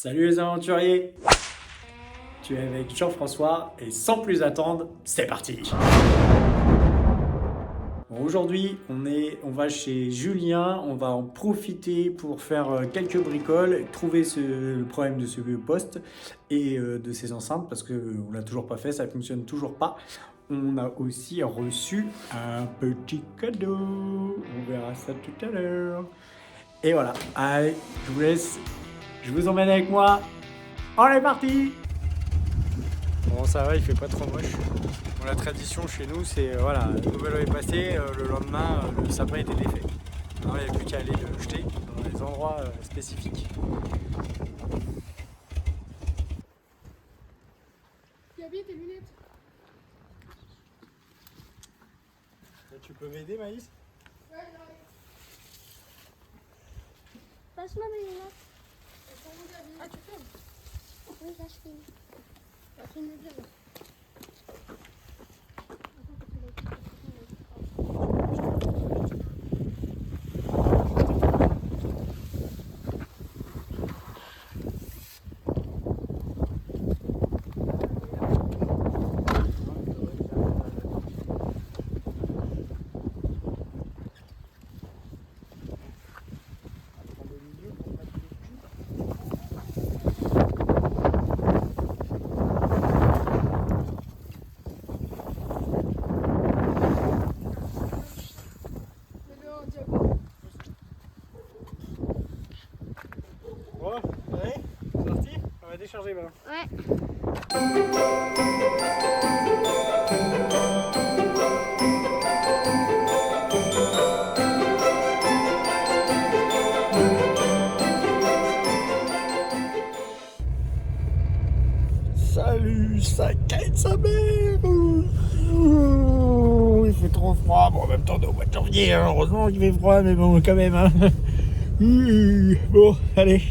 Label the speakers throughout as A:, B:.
A: Salut les aventuriers! Tu es avec Jean-François et sans plus attendre, c'est parti! Bon, aujourd'hui, on va chez Julien, on va en profiter pour faire quelques bricoles, trouver le problème de ce poste et de ses enceintes parce qu'on l'a toujours pas fait, ça fonctionne toujours pas. On a aussi reçu un petit cadeau, on verra ça tout à l'heure. Et voilà, allez, je vous laisse. Je vous emmène avec moi. On est parti. Bon, ça va, il fait pas trop moche. Bon, la tradition chez nous, c'est voilà, le nouvel an est passé, le lendemain, le sapin était défait. Alors, il n'y a plus qu'à aller le jeter dans des endroits spécifiques.
B: Tu as bien tes lunettes?
A: Tu peux m'aider, Maïs?
B: Ouais, non.
C: Passe-moi mes lunettes.
B: Ah, tu filmes?
C: Oui, là, je filme.
B: Tu me dis.
A: Bon, allez, c'est parti. On va décharger maintenant.
C: Ouais.
A: Salut, ça caille sa mère. Ouh, il fait trop froid. Bon, en même temps, on est au mois de janvier, hein. Heureusement qu'il fait froid, mais bon, quand même. Hein. Bon, allez,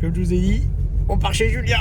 A: comme je vous ai dit, on part chez Julien.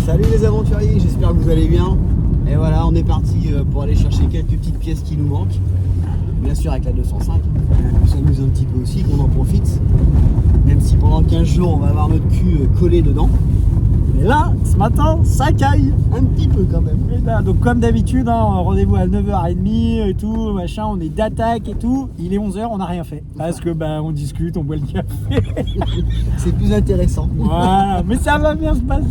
D: Salut les aventuriers, j'espère que vous allez bien. Et voilà, on est parti pour aller chercher quelques petites pièces qui nous manquent. Bien sûr avec la 205, on s'amuse un petit peu aussi, qu'on en profite. Même si pendant 15 jours on va avoir notre cul collé dedans.
A: Mais là, ce matin, ça caille.
D: Un petit peu quand même.
A: Et là, donc comme d'habitude, hein, rendez-vous à 9h30 et tout, machin, on est d'attaque et tout. Il est 11h, on n'a rien fait. Parce que on discute, on boit le café.
D: C'est plus intéressant.
A: Voilà, mais ça va bien se passer.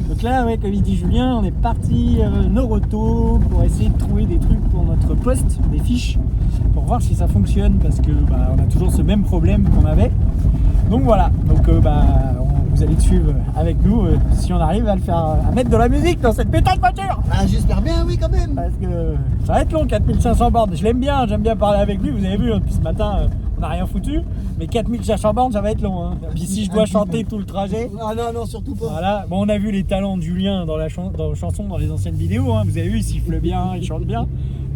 A: Donc là, ouais, comme il dit Julien, on est parti Noroto pour essayer de trouver des trucs pour notre poste, des fiches, pour voir si ça fonctionne parce que on a toujours ce même problème qu'on avait. Donc voilà, donc vous allez te suivre avec nous si on arrive à le faire, à mettre de la musique dans cette putain de voiture.
D: Ah, j'espère bien, oui quand même.
A: Parce que ça va être long, 4500 bornes. Je l'aime bien, j'aime bien parler avec lui. Vous avez vu, depuis ce matin, on n'a rien foutu. Mais 4500 bornes, ça va être long. Hein. Puis si je dois chanter tout le trajet.
D: Ah non, non, surtout pas.
A: Voilà. Bon, on a vu les talents de Julien dans la chanson, dans les anciennes vidéos. Hein. Vous avez vu, il siffle bien, il chante bien.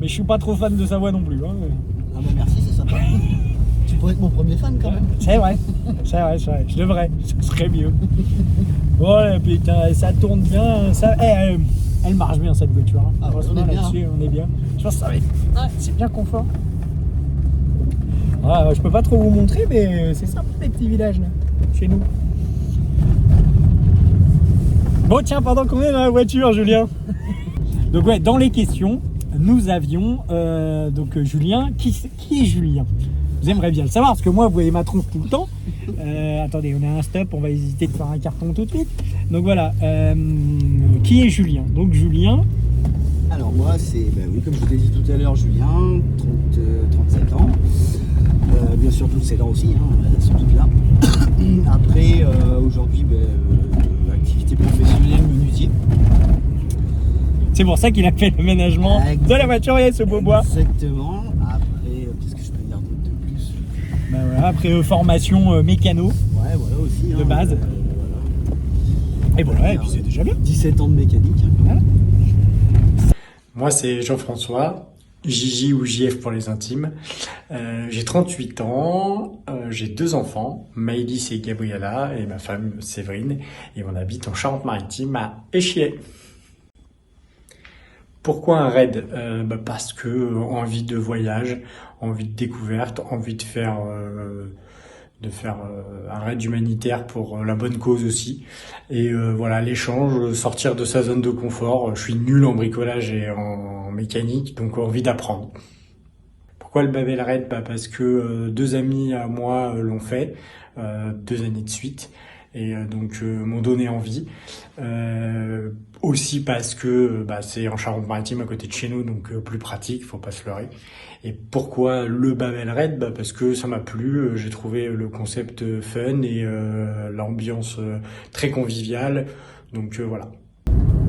A: Mais je suis pas trop fan de sa voix non plus. Hein.
D: Ah bah merci, c'est sympa. Tu pourrais être mon premier fan quand même.
A: C'est vrai, c'est vrai, c'est vrai. Je devrais, ce serait mieux. Voilà, putain, ça tourne bien. Ça, elle marche bien cette voiture. Hein.
D: Ah,
A: Franchement,
D: on est bien,
A: là-dessus, on est bien. Je pense que ça va être. Ouais, c'est bien confort. Ouais, je peux pas trop vous montrer, mais c'est sympa les petits villages là, chez nous. Bon, tiens, pendant qu'on est dans la voiture, Julien. Donc, ouais, dans les questions, nous avions Julien. Qui est Julien? Vous aimeriez bien le savoir parce que moi, vous voyez ma tronche tout le temps. Attendez, on a un stop, on va hésiter de faire un carton tout de suite. Donc voilà, qui est Julien? Donc Julien.
D: Alors moi c'est, oui, comme je vous l'ai dit tout à l'heure, Julien, 37 ans. Bien sûr toutes ses dents aussi, hein, elles sont toutes là. Après, aujourd'hui, activité professionnelle, menuisier.
A: C'est pour ça qu'il a fait l'aménagement de la voiture et ce beau bois.
D: Exactement. Après, qu'est-ce que je peux dire d'autre de plus?
A: Bah voilà,
E: Voilà, après formation mécano
D: Ouais, voilà aussi.
E: de base.
D: Voilà.
E: Et voilà, et puis c'est déjà bien.
D: 17 ans de mécanique. Hein,
E: Voilà.
A: Moi, c'est Jean-François, Gigi ou JF pour les intimes. J'ai 38 ans, j'ai 2 enfants, Maëlys et Gabriella, et ma femme Séverine, et on habite en Charente-Maritime à Échillais. Pourquoi un raid? Parce que envie de voyage, envie de découverte, envie de faire un raid humanitaire pour la bonne cause aussi. Et voilà, l'échange, sortir de sa zone de confort. Je suis nul en bricolage et en mécanique, donc envie d'apprendre. Pourquoi le Babel Raid? Parce que 2 amis à moi l'ont fait, 2 années de suite, et donc m'ont donné envie. Aussi parce que c'est en Charente-Maritime à côté de chez nous, donc plus pratique, faut pas se leurrer. Et pourquoi le Babel Raid? Parce que ça m'a plu, j'ai trouvé le concept fun et l'ambiance très conviviale, donc voilà.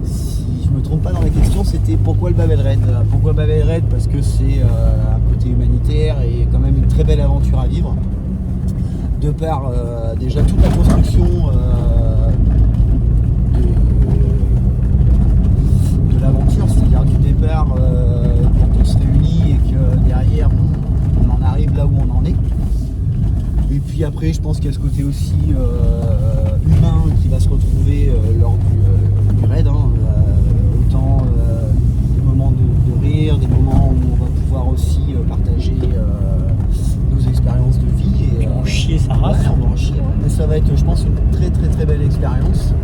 D: Si je me trompe pas dans la question, c'était pourquoi le Babel Raid? Pourquoi Babel Raid? Parce que c'est un côté humanitaire et quand même une très belle aventure à vivre. De par déjà toute la construction de l'aventure, c'est-à-dire du départ quand on se réunit et que derrière on en arrive là où on en est. Et puis après, je pense qu'il y a ce côté aussi humain qui va se retrouver lors du raid. Autant des moments de rire, des moments où on va pouvoir aussi partager nos expériences de vie. Et
E: En chier sa race.
D: ouais, on va en chier, ouais. Mais ça va être, je pense, une très très très belle expérience.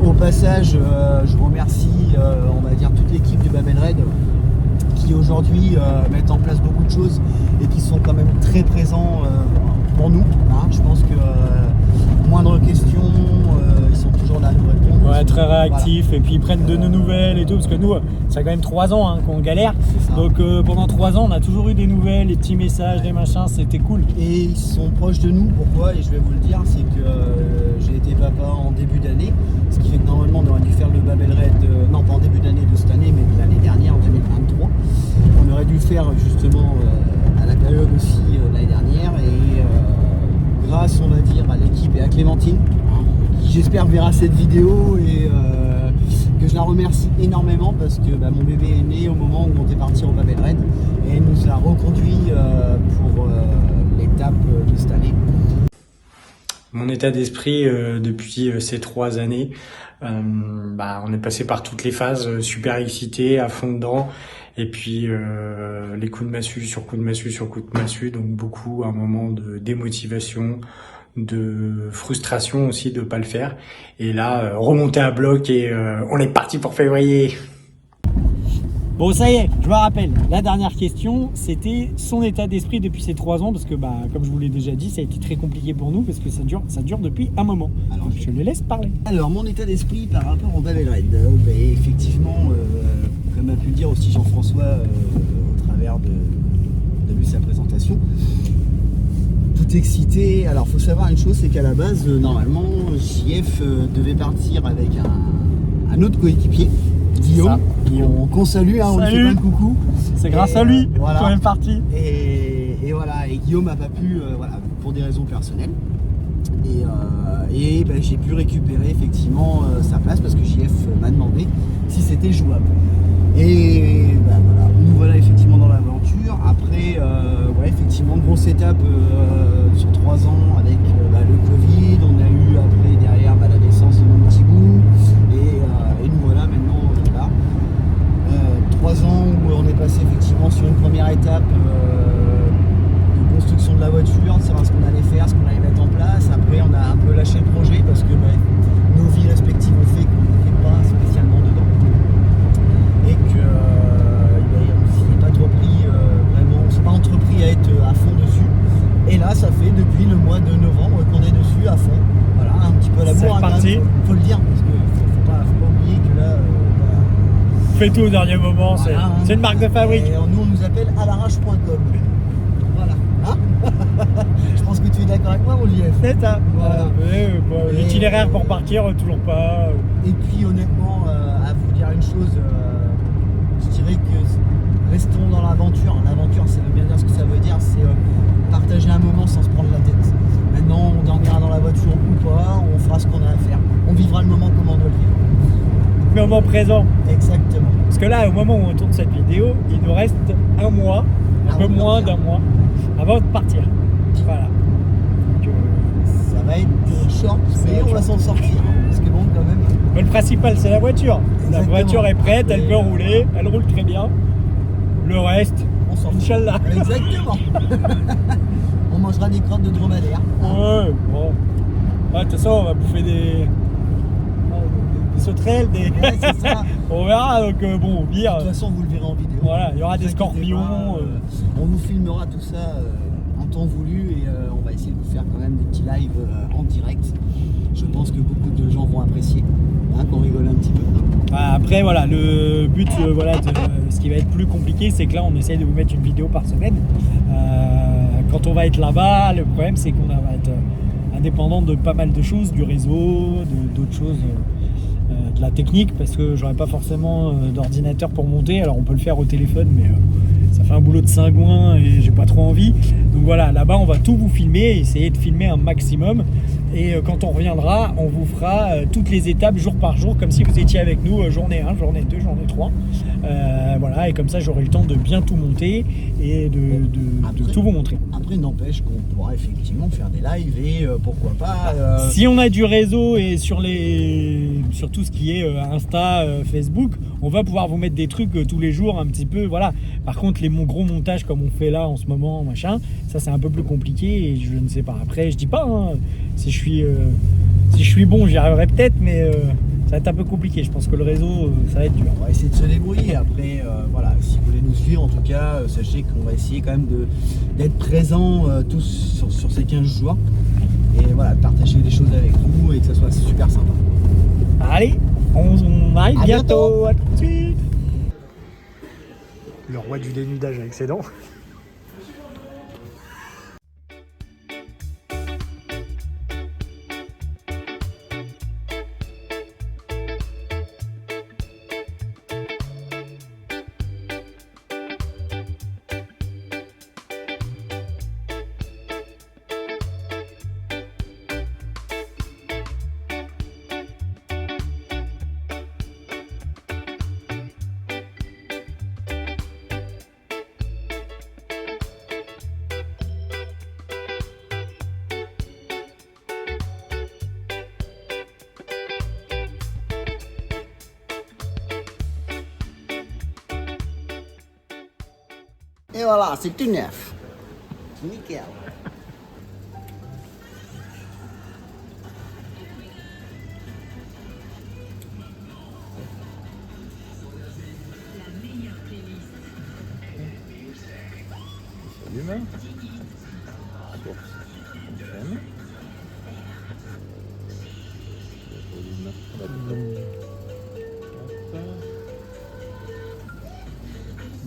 D: Au passage, je remercie, on va dire, toute l'équipe du Babel Raid qui aujourd'hui mettent en place beaucoup de choses et qui sont quand même très présents pour nous. Hein. Je pense que moindre question, ils sont toujours là à nous répondre.
E: Ouais, très
D: Voilà.
E: réactif, et puis ils prennent de nos nouvelles et tout, parce que nous, ça fait quand même 3 ans qu'on galère.
D: C'est ça.
E: Donc pendant 3 ans, on a toujours eu des nouvelles, des petits messages, des machins, c'était cool.
D: Et ils sont proches de nous, pourquoi? Et je vais vous le dire, c'est que j'ai été papa en début d'année, ce qui fait que normalement on aurait dû faire le Babel Raid, non pas en début d'année de cette année, mais de l'année dernière, en 2023. On aurait dû le faire justement à la période aussi de l'année dernière, et grâce, on va dire, à l'équipe et à Clémentine, qui j'espère verra cette vidéo, et que je la remercie énormément parce que mon bébé est né au moment où on était parti au Babel Raid, et elle nous a reconduit pour l'étape de cette année.
A: Mon état d'esprit depuis ces 3 années, on est passé par toutes les phases, super excité, à fond dedans, et puis les coups de massue sur coups de massue sur coups de massue, donc beaucoup un moment de démotivation, de frustration aussi de pas le faire, et là remonter à bloc et on est parti pour février.
E: Bon, ça y est, je me rappelle, la dernière question, c'était son état d'esprit depuis ces 3 ans, parce que comme je vous l'ai déjà dit, ça a été très compliqué pour nous, parce que ça dure depuis un moment.
D: Alors,
E: Donc, je le laisse parler.
D: Alors, mon état d'esprit par rapport au Babel Raid, effectivement, comme a pu le dire aussi Jean-François au travers de sa présentation, tout excité. Alors, faut savoir une chose, c'est qu'à la base, normalement, JF devait partir avec un autre coéquipier, Guillaume, qu'on salue, hein, on lui fait
E: Salut.
D: plein de coucou.
E: C'est grâce
D: Et,
E: à lui
D: voilà.
E: qu'on est parti.
D: Et voilà, et Guillaume n'a pas pu, pour des raisons personnelles. Et j'ai pu récupérer effectivement sa place parce que JF m'a demandé si c'était jouable. Et voilà, nous voilà effectivement dans l'aventure. Après, effectivement, grosse étape sur 3 ans avec le Covid. On a eu après derrière la naissance de mon petit bout. Et nous voilà maintenant là. 3 ans où on est passé effectivement sur une première étape de construction de la voiture, de savoir ce qu'on allait faire, ce qu'on allait mettre en place. Après, on a un peu lâché le projet parce que nos vies respectives ont fait qu'on n'était pas spécialement dedans. Et que on s'y est pas trop pris vraiment, on s'est pas entrepris à être à fond dessus. Et là, ça fait depuis le mois de novembre qu'on est dessus à fond. Voilà, un petit peu à la
E: C'est
D: bourre,
E: reparti.
D: faut le dire, parce qu'il faut pas oublier que là.
E: Fais tout au dernier moment,
D: Voilà, hein.
E: c'est une marque de fabrique.
D: Et nous, on nous appelle à l'arrache.com. Voilà. Hein je pense que tu es d'accord avec moi, mon JF.
E: C'est ça.
D: Voilà. Et-
E: L'itinéraire pour partir, toujours pas.
D: Et puis, honnêtement, à vous dire une chose, je dirais que restons dans l'aventure. L'aventure, ça veut bien dire ce que ça veut dire. C'est partager un moment sans se prendre la tête. Maintenant, on dormira dans la voiture ou pas, on fera ce qu'on a à faire. On vivra le moment comme on doit le vivre.
E: Moment présent.
D: Exactement.
E: Parce que là, au moment où on tourne cette vidéo, il nous reste un mois, un peu moins d'un mois, avant de partir. Voilà. Donc,
D: ça va être short,
E: Ça va
D: mais
E: être
D: on va s'en sortir. Parce que bon, quand même.
E: mais le principal, c'est la voiture. La
D: Exactement.
E: voiture est prête, elle peut
D: Après,
E: rouler, elle roule très bien. Le reste,
D: On s'en fout.
E: Inch'Allah.
D: Exactement. On mangera des crottes de dromadaire.
E: Ouais, bon. Ouais, de toute façon, on va bouffer des sauterelles, des...
D: Ouais, c'est ça.
E: On verra, donc bon, au
D: De
E: pire,
D: toute façon, vous le verrez en vidéo.
E: voilà, il y aura
D: Ne
E: des
D: vous inquiétez
E: scorpions.
D: pas, on vous filmera tout ça en temps voulu et on va essayer de vous faire quand même des petits lives en direct. Je pense que beaucoup de gens vont apprécier, hein, qu'on rigole un petit peu.
E: Après, voilà, le but, voilà, ce qui va être plus compliqué, c'est que là, on essaye de vous mettre une vidéo par semaine. Quand on va être là-bas, le problème, c'est qu'on va être indépendant de pas mal de choses, du réseau, d'autres choses, de la technique, parce que j'aurais pas forcément d'ordinateur pour monter. Alors, on peut le faire au téléphone, mais ça fait un boulot de cingouin et j'ai pas trop envie. Donc voilà, là-bas, on va tout vous filmer, essayer de filmer un maximum. Et quand on reviendra, on vous fera toutes les étapes jour par jour, comme si vous étiez avec nous, journée 1, journée 2, journée 3. Voilà, et comme ça, j'aurai le temps de bien tout monter et de
D: Après-
E: tout vous montrer.
D: Après, n'empêche qu'on pourra effectivement faire des lives et pourquoi pas.
E: Si on a du réseau et sur tout ce qui est Insta, Facebook, on va pouvoir vous mettre des trucs tous les jours un petit peu, voilà. Par contre, les gros montages comme on fait là en ce moment, machin, ça c'est un peu plus compliqué et je ne sais pas. Après, je dis pas, hein, si je suis bon, j'y arriverai peut-être, mais ça va être un peu compliqué. Je pense que le réseau, ça va être dur.
D: On va essayer de se débrouiller. Après, voilà, si vous voulez nous suivre, en tout cas, sachez qu'on va essayer quand même d'être présents tous sur ces 15 jours. Et voilà, de partager des choses avec vous et que ça soit super sympa.
E: Allez, on arrive
D: À
E: bientôt. À tout de suite. Le roi du dénudage avec ses dents.
D: Et voilà, c'est tout neuf. Nickel.
F: L'humain. Source. Chaîne.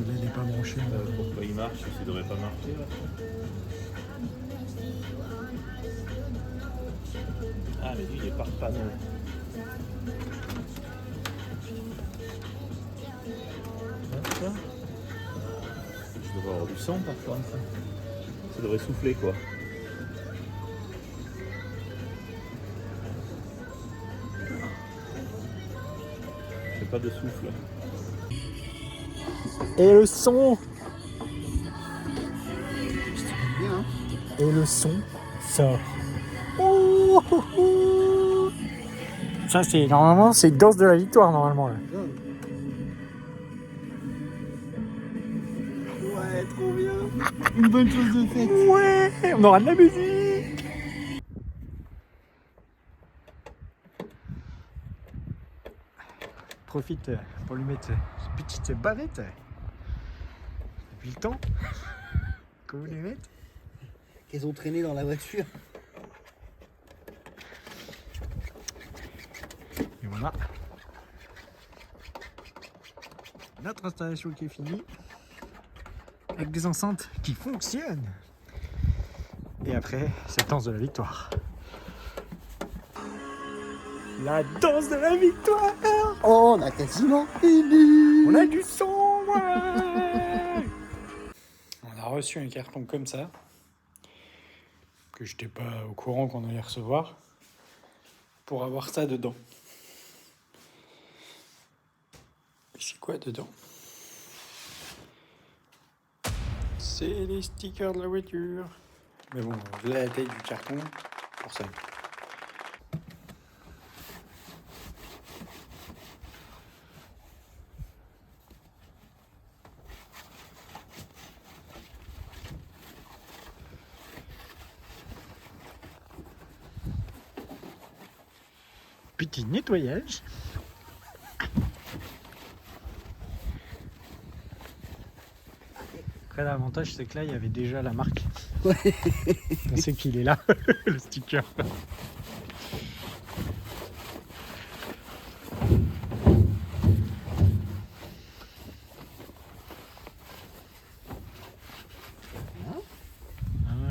E: Il n'est pas branché.
F: Pourquoi il marche si ça devrait pas marcher là? Ah mais lui il est par panneau. Ça. Je devrais avoir du son par contre. Ça devrait souffler quoi. J'ai pas de souffle.
E: Et le son.
D: Bien, hein.
E: Et le son sort. Oh, oh, oh. Ça c'est normalement c'est danse de la victoire normalement là.
D: Ouais, trop bien. Une bonne chose de faite.
E: Ouais, on aura de la musique. Profite pour lui mettre une petite bavette. Depuis le temps que vous les mettez.
D: Qu'elles ont traîné dans la voiture.
E: Et voilà. Notre installation qui est finie. Avec des enceintes qui fonctionnent. Et après, c'est la danse de la victoire. La danse de la victoire.
D: Oh, on a quasiment fini.
E: On a du son, ouais. On a reçu un carton comme ça.
A: que je n'étais pas au courant qu'on allait recevoir, pour avoir ça dedans. Et c'est quoi dedans? C'est les stickers de la voiture. Mais bon, voilà la taille du carton pour ça. Petit nettoyage. Après, l'avantage, c'est que là, il y avait déjà la marque.
D: Ouais.
A: On sait qu'il est là, le sticker.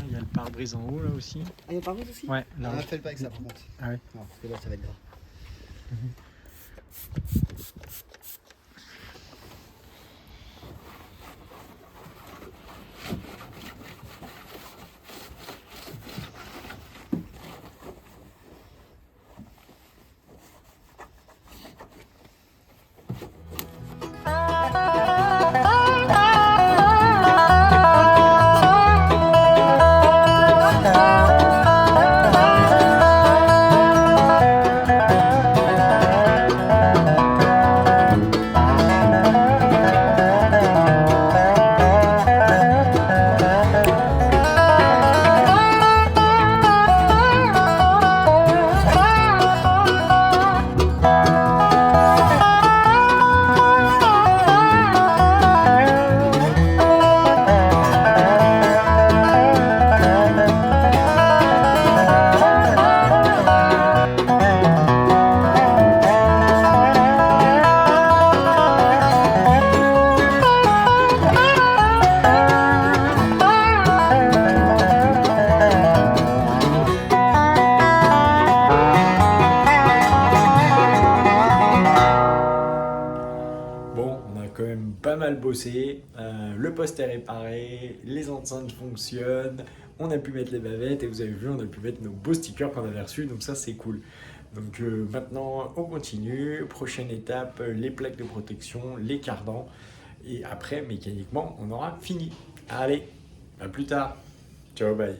A: Il y a le pare-brise en haut, là aussi.
D: Ah, il y a par contre aussi?
A: Ouais, là.
D: Ah, fais pas avec ça par contre.
A: Ah ouais.
D: Non, parce que là, ça va être grave.
A: Pas mal bossé, le poste est réparé, les enceintes fonctionnent, on a pu mettre les bavettes et vous avez vu, on a pu mettre nos beaux stickers qu'on avait reçus, donc ça c'est cool. Donc maintenant on continue, prochaine étape, les plaques de protection, les cardans et après mécaniquement on aura fini. Allez, à plus tard, ciao bye.